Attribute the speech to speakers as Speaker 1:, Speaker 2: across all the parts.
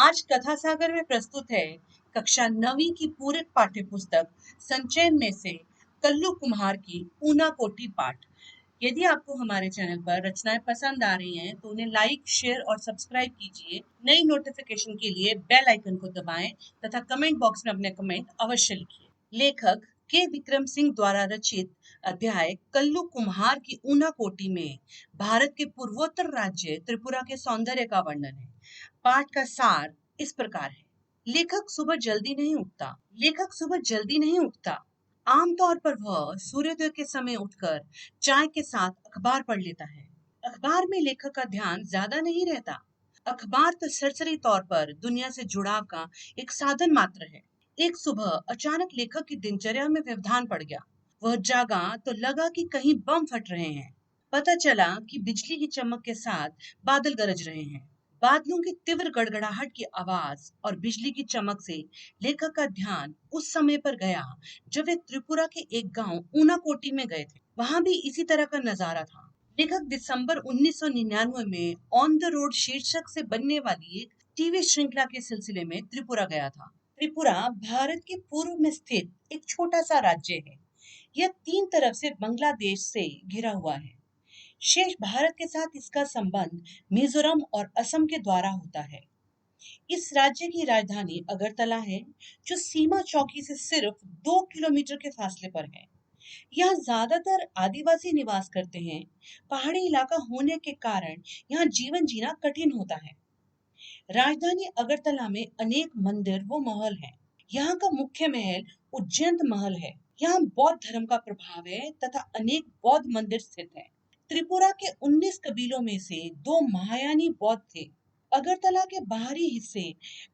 Speaker 1: आज कथा सागर में प्रस्तुत है कक्षा 9वीं की पूरक पाठ्य पुस्तक संचयन में से कल्लू कुम्हार की ऊना कोटी पाठ। यदि आपको हमारे चैनल पर रचनाएं पसंद आ रही हैं तो उन्हें लाइक, शेयर और सब्सक्राइब कीजिए। नई नोटिफिकेशन के लिए बेल आइकन को दबाएं तथा कमेंट बॉक्स में अपने कमेंट अवश्य लिखिए। लेखक के विक्रम सिंह द्वारा रचित अध्याय कल्लू कुम्हार की ऊना कोटी में भारत के पूर्वोत्तर राज्य त्रिपुरा के सौंदर्य का वर्णन है। पाठ का सार इस प्रकार है। लेखक सुबह जल्दी नहीं उठता। आमतौर पर वह सूर्योदय के समय उठकर चाय के साथ अखबार पढ़ लेता है। अखबार में लेखक का ध्यान ज्यादा नहीं रहता। अखबार तो सरसरी तौर पर दुनिया से जुड़ाव का एक साधन मात्र है। एक सुबह अचानक लेखक की दिनचर्या में व्यवधान पड़ गया। वह जागा तो लगा कि कहीं बम फट रहे हैं। पता चला कि बिजली की चमक के साथ बादल गरज रहे हैं। बादलों की तीव्र गड़गड़ाहट की आवाज और बिजली की चमक से लेखक का ध्यान उस समय पर गया जब वे त्रिपुरा के एक गांव ऊनाकोटी में गए थे। वहां भी इसी तरह का नजारा था। लेखक दिसंबर 1999 में ऑन द रोड शीर्षक से बनने वाली एक टीवी श्रृंखला के सिलसिले में त्रिपुरा गया था। त्रिपुरा भारत के पूर्व में स्थित एक छोटा सा राज्य है। यह तीन तरफ से बांग्लादेश से घिरा हुआ है। शेष भारत के साथ इसका संबंध मिजोरम और असम के द्वारा होता है। इस राज्य की राजधानी अगरतला है, जो सीमा चौकी से सिर्फ 2 किलोमीटर के फासले पर है। यहाँ ज्यादातर आदिवासी निवास करते हैं। पहाड़ी इलाका होने के कारण यहाँ जीवन जीना कठिन होता है। राजधानी अगरतला में अनेक मंदिर व महल हैं। यहाँ का मुख्य महल उज्जैन महल है। यहाँ बौद्ध धर्म का प्रभाव है तथा अनेक बौद्ध मंदिर स्थित हैं। त्रिपुरा के 19 कबीलों में से 2 महायानी बौद्ध थे। अगरतला के बाहरी हिस्से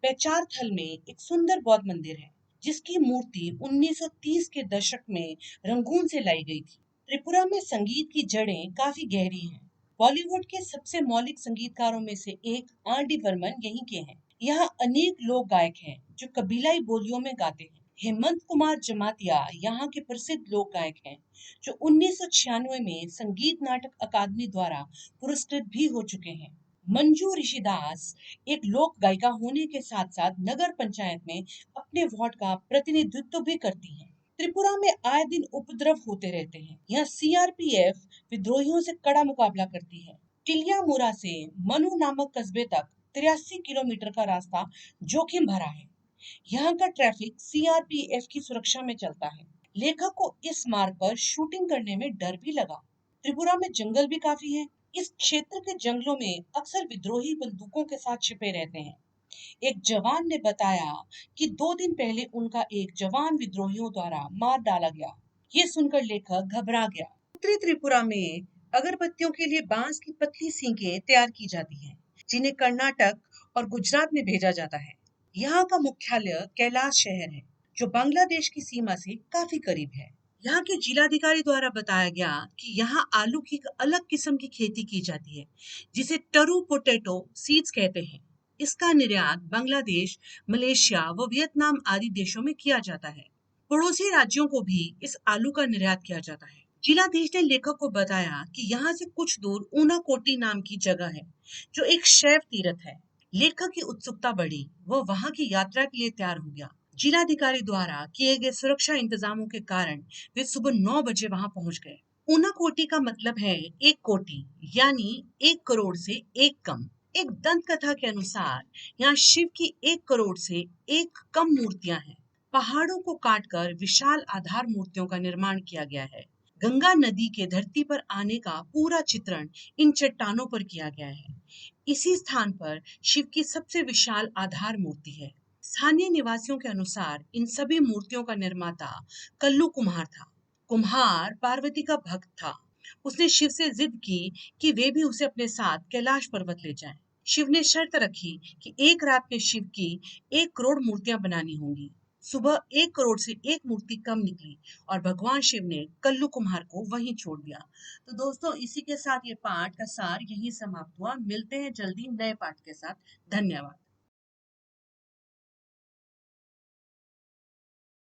Speaker 1: पेचार थल में एक सुंदर बौद्ध मंदिर है, जिसकी मूर्ति 1930 के दशक में रंगून से लाई गई थी। त्रिपुरा में संगीत की जड़ें काफी गहरी हैं। बॉलीवुड के सबसे मौलिक संगीतकारों में से एक आर.डी. बर्मन यहीं के हैं। यहाँ अनेक लोक गायक हैं जो कबीलाई बोलियों में गाते हैं। हेमंत कुमार जमातिया यहाँ के प्रसिद्ध लोक गायक हैं, जो 1996 में संगीत नाटक अकादमी द्वारा पुरस्कृत भी हो चुके हैं। मंजू ऋषिदास एक लोक गायिका होने के साथ साथ नगर पंचायत में अपने वार्ड का प्रतिनिधित्व भी करती हैं। त्रिपुरा में आए दिन उपद्रव होते रहते हैं। यहाँ सीआरपीएफ विद्रोहियों से कड़ा मुकाबला करती है। टिलियामुरा से मनु नामक कस्बे तक 83 किलोमीटर का रास्ता जोखिम भरा है। यहाँ का ट्रैफिक सीआरपीएफ की सुरक्षा में चलता है। लेखक को इस मार्ग पर शूटिंग करने में डर भी लगा। त्रिपुरा में जंगल भी काफी है। इस क्षेत्र के जंगलों में अक्सर विद्रोही बंदूकों के साथ छिपे रहते हैं। एक जवान ने बताया कि 2 दिन पहले उनका एक जवान विद्रोहियों द्वारा मार डाला गया। ये सुनकर लेखक घबरा गया। उत्तरी त्रिपुरा में अगरबत्तियों के लिए बांस की पतली सींकें तैयार की जाती हैं, जिन्हें कर्नाटक और गुजरात में भेजा जाता है। यहाँ का मुख्यालय कैलाश शहर है, जो बांग्लादेश की सीमा से काफी करीब है। यहाँ के जिलाधिकारी द्वारा बताया गया कि यहाँ आलू की एक अलग किस्म की खेती की जाती है, जिसे टरू पोटैटो सीड्स कहते हैं। इसका निर्यात बांग्लादेश, मलेशिया व वियतनाम आदि देशों में किया जाता है। पड़ोसी राज्यों को भी इस आलू का निर्यात किया जाता है। जिलाधीश ने लेखक को बताया कि यहाँ से कुछ दूर ऊनाकोटी नाम की जगह है, जो एक शैव तीर्थ है। लेखक की उत्सुकता बढ़ी। वह वहां की यात्रा के लिए तैयार हो गया। जिलाधिकारी द्वारा किए गए सुरक्षा इंतजामों के कारण वे सुबह 9 बजे वहां पहुंच गए। ऊनाकोटी का मतलब है एक कोटि, यानी 1 करोड़ से एक कम। एक दंत कथा के अनुसार यहाँ शिव की 1 करोड़ से एक कम मूर्तियां हैं। पहाड़ों को काटकर विशाल आधार मूर्तियों का निर्माण किया गया है। गंगा नदी के धरती पर आने का पूरा चित्रण इन चट्टानों पर किया गया है। इसी स्थान पर शिव की सबसे विशाल आधार मूर्ति है। स्थानीय निवासियों के अनुसार इन सभी मूर्तियों का निर्माता कल्लू कुम्हार था। कुम्हार पार्वती का भक्त था। उसने शिव से जिद की कि वे भी उसे अपने साथ कैलाश पर्वत ले जाएं। शिव ने शर्त रखी कि एक रात में शिव की 1 करोड़ मूर्तियां बनानी होंगी। सुबह 1 करोड़ से एक मूर्ति कम निकली और भगवान शिव ने कल्लू कुम्हार को वहीं छोड़ दिया। तो दोस्तों, इसी के साथ ये पाठ का सार यहीं समाप्त हुआ। मिलते हैं जल्दी नए पाठ के साथ। धन्यवाद।